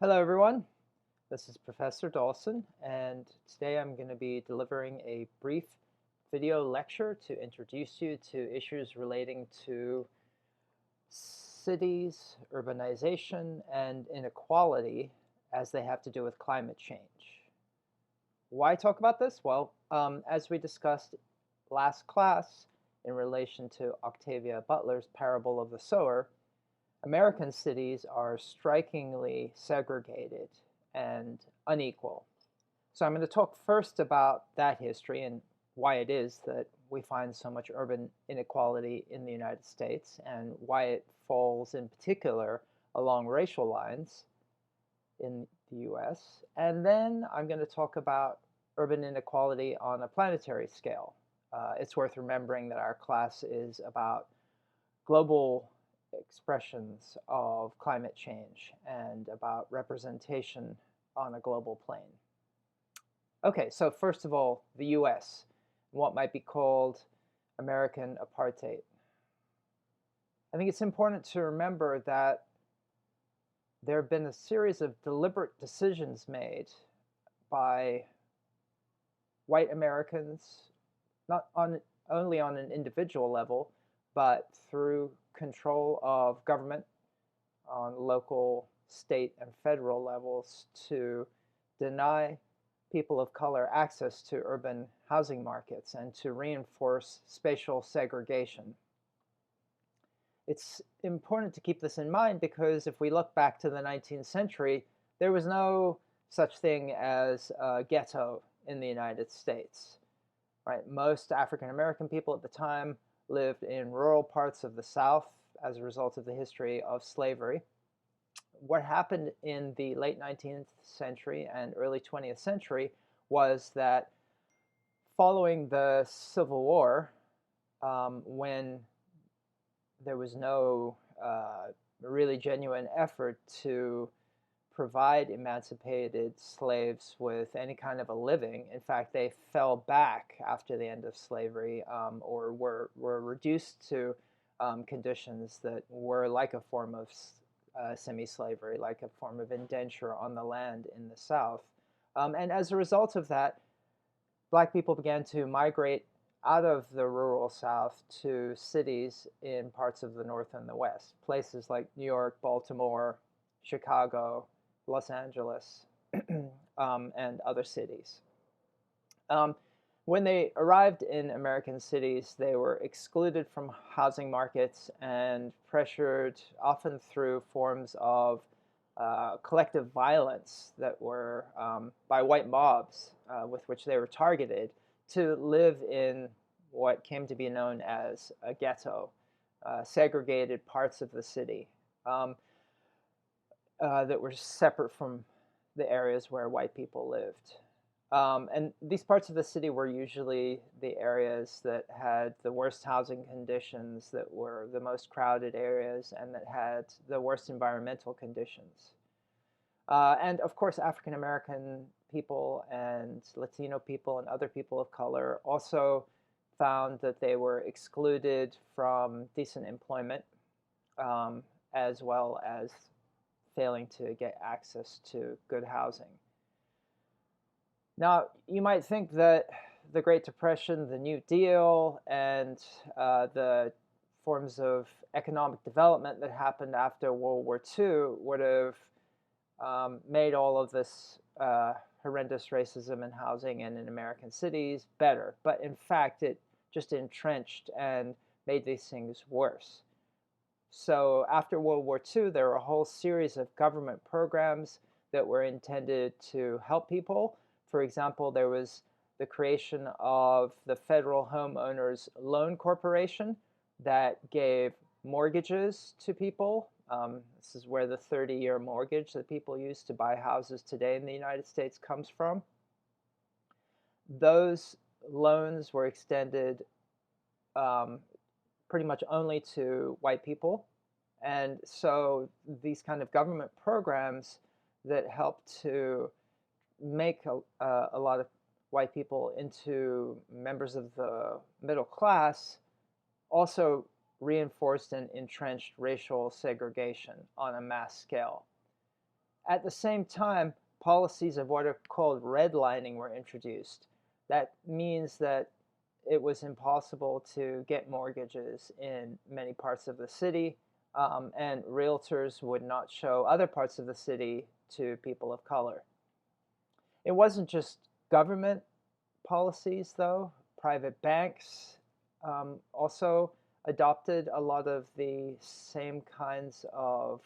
Hello, everyone. This is Professor Dawson, and today I'm going to be delivering a brief video lecture to introduce you to issues relating to cities, urbanization, and inequality as they have to do with climate change. Why talk about this? Well, as we discussed last class in relation to Octavia Butler's Parable of the Sower, American cities are strikingly segregated and unequal. So I'm going to talk first about that history and why it is that we find so much urban inequality in the United States and why it falls in particular along racial lines in the US. And then I'm going to talk about urban inequality on a planetary scale. It's worth remembering that our class is about global expressions of climate change and about representation on a global plane. Okay, so first of all, the US, what might be called American apartheid. I think it's important to remember that there have been a series of deliberate decisions made by white Americans, not only on an individual level, but through control of government on local, state, and federal levels to deny people of color access to urban housing markets and to reinforce spatial segregation. It's important to keep this in mind because if we look back to the 19th century, there was no such thing as a ghetto in the United States. Right? Most African American people at the time lived in rural parts of the South as a result of the history of slavery. What happened in the late 19th century and early 20th century was that following the Civil War, when there was no really genuine effort to provide emancipated slaves with any kind of a living. In fact, they fell back after the end of slavery or were reduced to conditions that were like a form of semi-slavery, like a form of indenture on the land in the South. And as a result of that, black people began to migrate out of the rural South to cities in parts of the North and the West, places like New York, Baltimore, Chicago, Los Angeles, and other cities. When they arrived in American cities, they were excluded from housing markets and pressured, often through forms of collective violence that were by white mobs with which they were targeted, to live in what came to be known as a ghetto, segregated parts of the city. That were separate from the areas where white people lived. And these parts of the city were usually the areas that had the worst housing conditions, that were the most crowded areas, and that had the worst environmental conditions. And of course, African American people and Latino people and other people of color also found that they were excluded from decent employment, as well as failing to get access to good housing. Now, you might think that the Great Depression, the New Deal, and the forms of economic development that happened after World War II would have made all of this horrendous racism in housing and in American cities better. But in fact, it just entrenched and made these things worse. So after World War II, there were a whole series of government programs that were intended to help people. For example, there was the creation of the Federal Homeowners Loan Corporation that gave mortgages to people. This is where the 30-year mortgage that people use to buy houses today in the United States comes from. Those loans were extended pretty much only to white people. And so these kind of government programs that help to make a lot of white people into members of the middle class also reinforced and entrenched racial segregation on a mass scale. At the same time, policies of what are called redlining were introduced. That means that it was impossible to get mortgages in many parts of the city, and realtors would not show other parts of the city to people of color. It wasn't just government policies, though. Private banks also adopted a lot of the same kinds of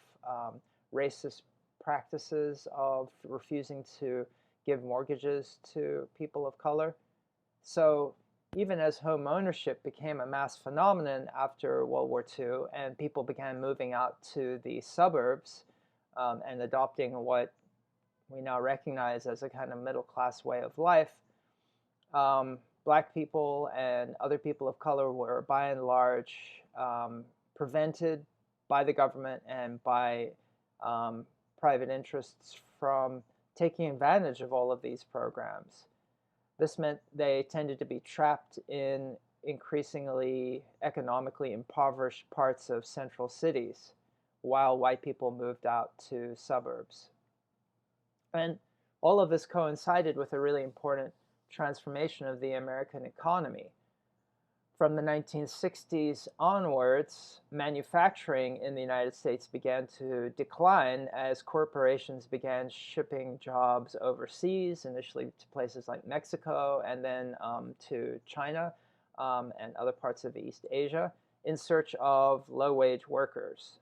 racist practices of refusing to give mortgages to people of color. So even as home ownership became a mass phenomenon after World War II and people began moving out to the suburbs and adopting what we now recognize as a kind of middle-class way of life, black people and other people of color were by and large prevented by the government and by private interests from taking advantage of all of these programs. This meant they tended to be trapped in increasingly economically impoverished parts of central cities while white people moved out to suburbs. And all of this coincided with a really important transformation of the American economy. From the 1960s onwards, manufacturing in the United States began to decline as corporations began shipping jobs overseas, initially to places like Mexico and then to China and other parts of East Asia in search of low-wage workers.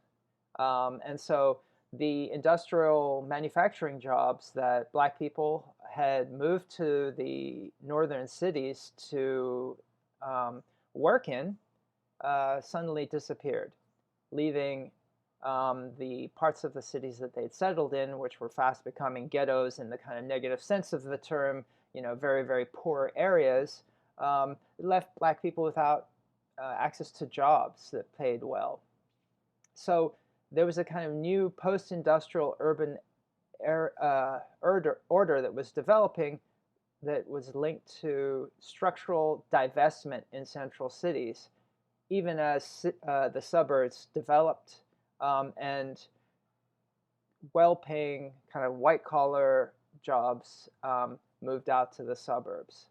And so the industrial manufacturing jobs that black people had moved to the northern cities to work in suddenly disappeared, leaving the parts of the cities that they'd settled in, which were fast becoming ghettos in the kind of negative sense of the term, very, very poor areas, left black people without access to jobs that paid well. So there was a kind of new post-industrial urban order that was developing that was linked to structural divestment in central cities, even as the suburbs developed and well-paying kind of white-collar jobs moved out to the suburbs.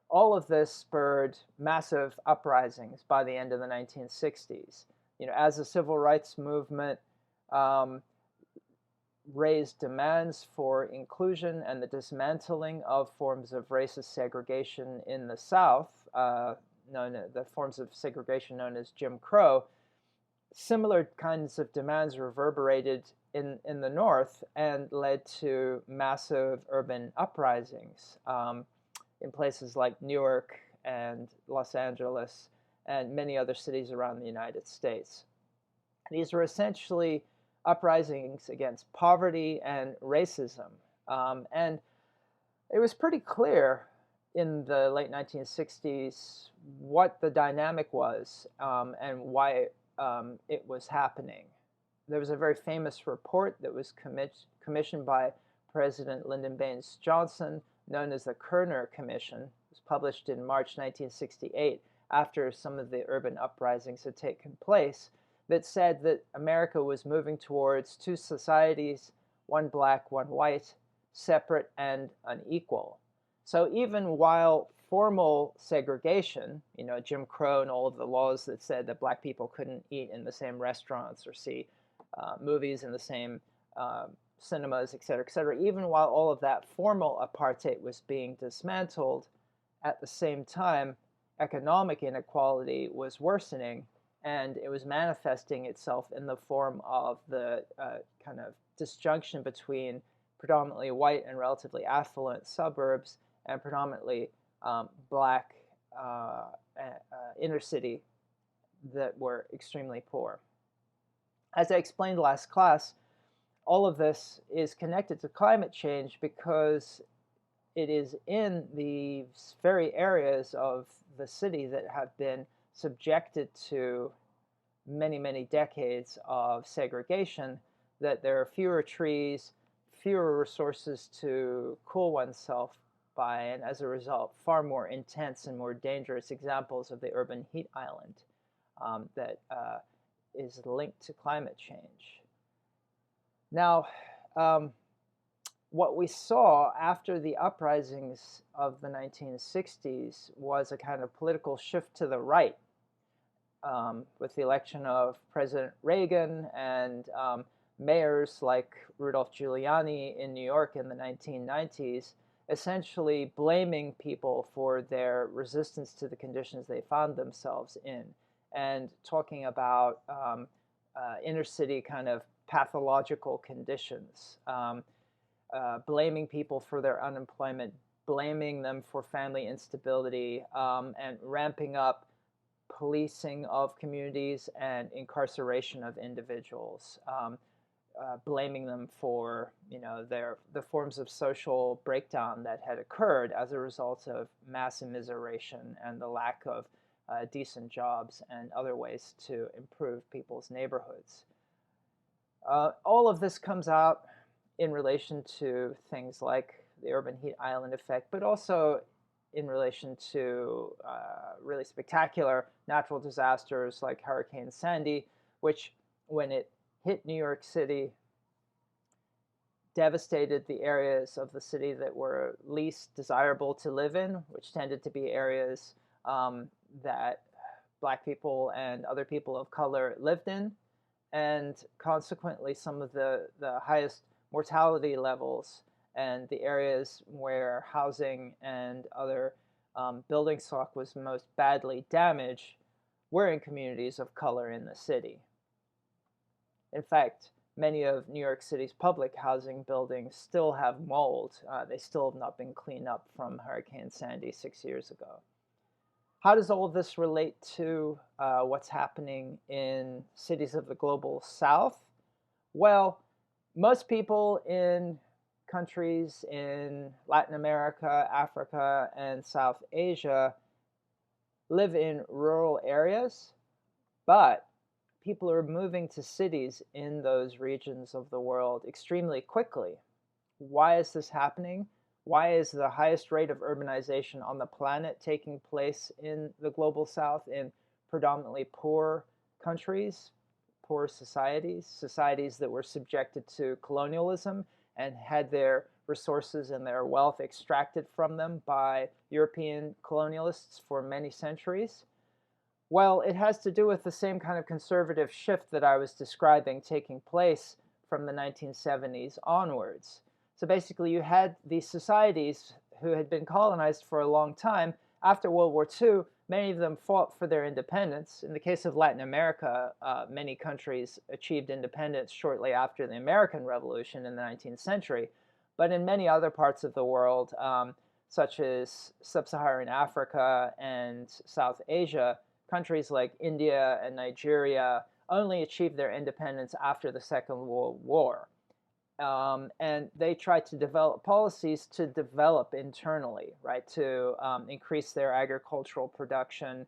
All of this spurred massive uprisings by the end of the 1960s. As the civil rights movement raised demands for inclusion and the dismantling of forms of racist segregation in the South, the forms of segregation known as Jim Crow, similar kinds of demands reverberated in the North and led to massive urban uprisings in places like Newark and Los Angeles and many other cities around the United States. These were essentially uprisings against poverty and racism. And it was pretty clear in the late 1960s what the dynamic was and why it was happening. There was a very famous report that was commissioned by President Lyndon Baines Johnson, known as the Kerner Commission. It was published in March 1968 after some of the urban uprisings had taken place, that said that America was moving towards two societies, one black, one white, separate and unequal. So even while formal segregation, Jim Crow and all of the laws that said that black people couldn't eat in the same restaurants or see movies in the same cinemas, et cetera, even while all of that formal apartheid was being dismantled, at the same time, economic inequality was worsening, and it was manifesting itself in the form of the kind of disjunction between predominantly white and relatively affluent suburbs and predominantly black inner city that were extremely poor. As I explained last class, all of this is connected to climate change because it is in these very areas of the city that have been subjected to many, many decades of segregation that there are fewer trees, fewer resources to cool oneself by, and as a result, far more intense and more dangerous examples of the urban heat island that is linked to climate change. Now, what we saw after the uprisings of the 1960s was a kind of political shift to the right, with the election of President Reagan and mayors like Rudolph Giuliani in New York in the 1990s, essentially blaming people for their resistance to the conditions they found themselves in, and talking about inner city kind of pathological conditions, blaming people for their unemployment, blaming them for family instability, and ramping up policing of communities and incarceration of individuals, blaming them for the forms of social breakdown that had occurred as a result of mass immiseration and the lack of decent jobs and other ways to improve people's neighborhoods. All of this comes out in relation to things like the urban heat island effect, but also in relation to really spectacular natural disasters like Hurricane Sandy, which, when it hit New York City, devastated the areas of the city that were least desirable to live in, which tended to be areas that Black people and other people of color lived in, and consequently some of the highest mortality levels and the areas where housing and other building stock was most badly damaged were in communities of color in the city. In fact, many of New York City's public housing buildings still have mold. They still have not been cleaned up from Hurricane Sandy 6 years ago. How does all of this relate to what's happening in cities of the global south? Well, most people in countries in Latin America, Africa, and South Asia live in rural areas, but people are moving to cities in those regions of the world extremely quickly. Why is this happening? Why is the highest rate of urbanization on the planet taking place in the global south, in predominantly poor countries, poor societies, societies that were subjected to colonialism and had their resources and their wealth extracted from them by European colonialists for many centuries? Well, it has to do with the same kind of conservative shift that I was describing taking place from the 1970s onwards. So basically, you had these societies who had been colonized for a long time. After World War II, many of them fought for their independence. In the case of Latin America, many countries achieved independence shortly after the American Revolution in the 19th century. But in many other parts of the world, such as Sub-Saharan Africa and South Asia, countries like India and Nigeria only achieved their independence after the Second World War. And they tried to develop policies to develop internally, right, to increase their agricultural production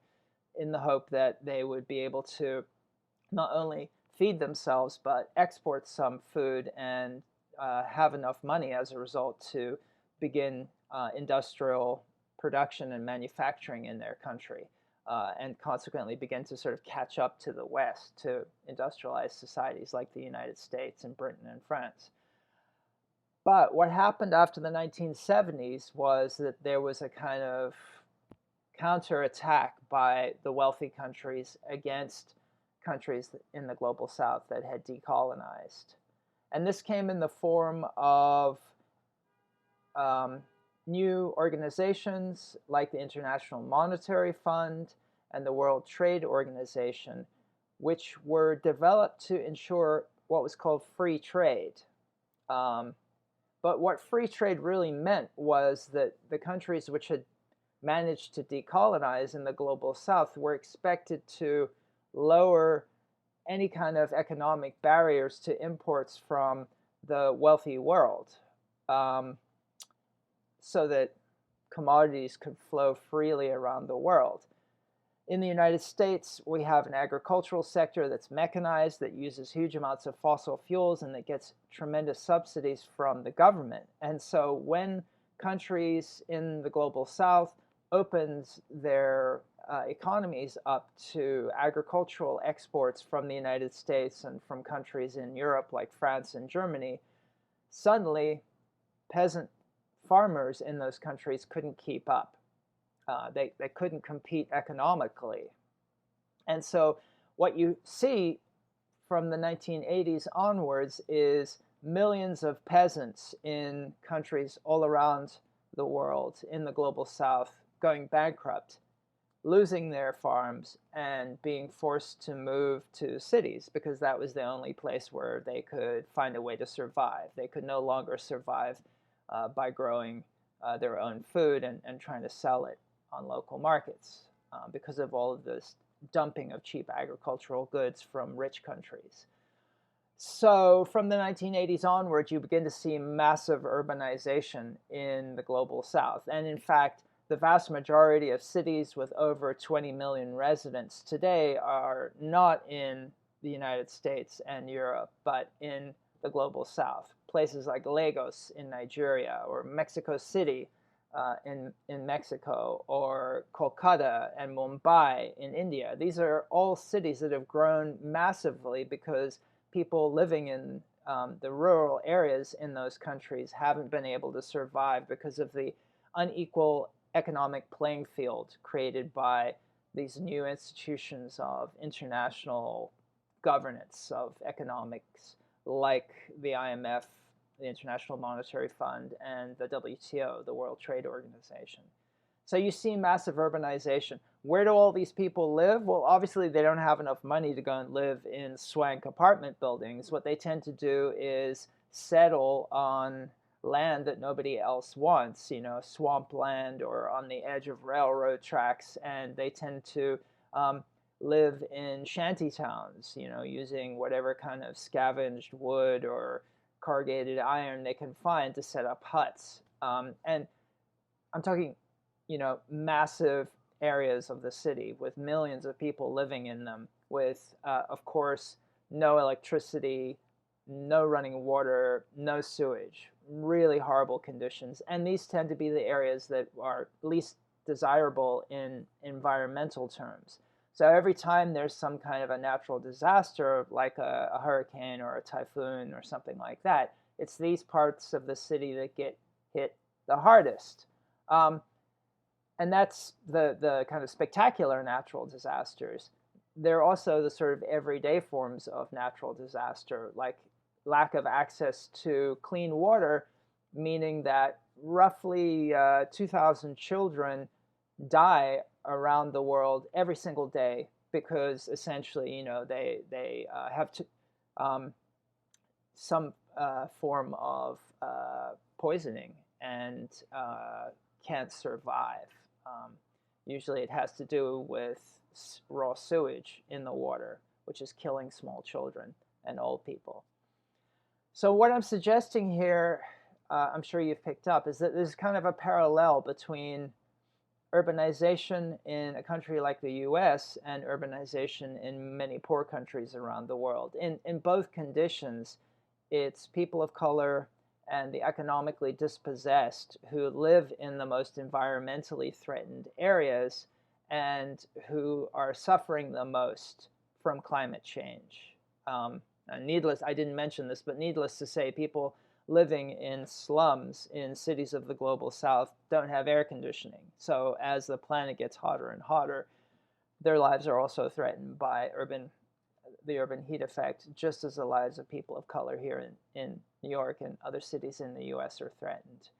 in the hope that they would be able to not only feed themselves, but export some food and have enough money as a result to begin industrial production and manufacturing in their country. And consequently begin to sort of catch up to the West, to industrialized societies like the United States and Britain and France. But what happened after the 1970s was that there was a kind of counterattack by the wealthy countries against countries in the global south that had decolonized. And this came in the form of new organizations like the International Monetary Fund and the World Trade Organization, which were developed to ensure what was called free trade. But what free trade really meant was that the countries which had managed to decolonize in the global south were expected to lower any kind of economic barriers to imports from the wealthy world, so that commodities could flow freely around the world. In the United States, we have an agricultural sector that's mechanized, that uses huge amounts of fossil fuels, and that gets tremendous subsidies from the government. And so when countries in the global south opened their economies up to agricultural exports from the United States and from countries in Europe like France and Germany, suddenly peasant farmers in those countries couldn't keep up. They couldn't compete economically. And so what you see from the 1980s onwards is millions of peasants in countries all around the world, in the global south, going bankrupt, losing their farms and being forced to move to cities because that was the only place where they could find a way to survive. They could no longer survive by growing their own food and trying to sell it on local markets because of all of this dumping of cheap agricultural goods from rich countries. So from the 1980s onward, you begin to see massive urbanization in the global south. And in fact, the vast majority of cities with over 20 million residents today are not in the United States and Europe, but in the global south. Places like Lagos in Nigeria, or Mexico City in Mexico, or Kolkata and Mumbai in India. These are all cities that have grown massively because people living in the rural areas in those countries haven't been able to survive because of the unequal economic playing field created by these new institutions of international governance of economics like the IMF, the International Monetary Fund, and the WTO, the World Trade Organization. So you see massive urbanization. Where do all these people live? Well, obviously they don't have enough money to go and live in swank apartment buildings. What they tend to do is settle on land that nobody else wants, swampland or on the edge of railroad tracks, and they tend to live in shanty towns, using whatever kind of scavenged wood or corrugated iron they can find to set up huts. And I'm talking, massive areas of the city with millions of people living in them with, of course, no electricity, no running water, no sewage, really horrible conditions. And these tend to be the areas that are least desirable in environmental terms. So every time there's some kind of a natural disaster, like a hurricane or a typhoon or something like that, it's these parts of the city that get hit the hardest. And that's the kind of spectacular natural disasters. There are also the sort of everyday forms of natural disaster, like lack of access to clean water, meaning that roughly 2,000 children die around the world every single day because essentially, they have some form of poisoning and can't survive. Usually it has to do with raw sewage in the water, which is killing small children and old people. So what I'm suggesting here, I'm sure you've picked up, is that there's kind of a parallel between urbanization in a country like the US and urbanization in many poor countries around the world. In both conditions, it's people of color and the economically dispossessed who live in the most environmentally threatened areas and who are suffering the most from climate change. I didn't mention this, but needless to say, people living in slums in cities of the global south don't have air conditioning. So as the planet gets hotter and hotter, their lives are also threatened by the urban heat effect, just as the lives of people of color here in New York and other cities in the US are threatened.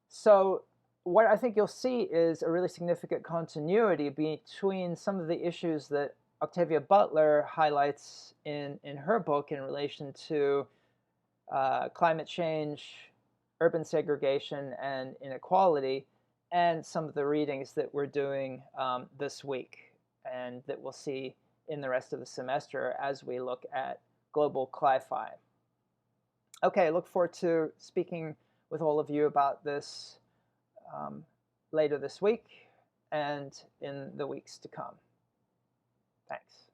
So what I think you'll see is a really significant continuity between some of the issues that Octavia Butler highlights in her book in relation to climate change, urban segregation, and inequality, and some of the readings that we're doing this week and that we'll see in the rest of the semester as we look at global cli-fi. Okay, look forward to speaking with all of you about this later this week and in the weeks to come. Thanks.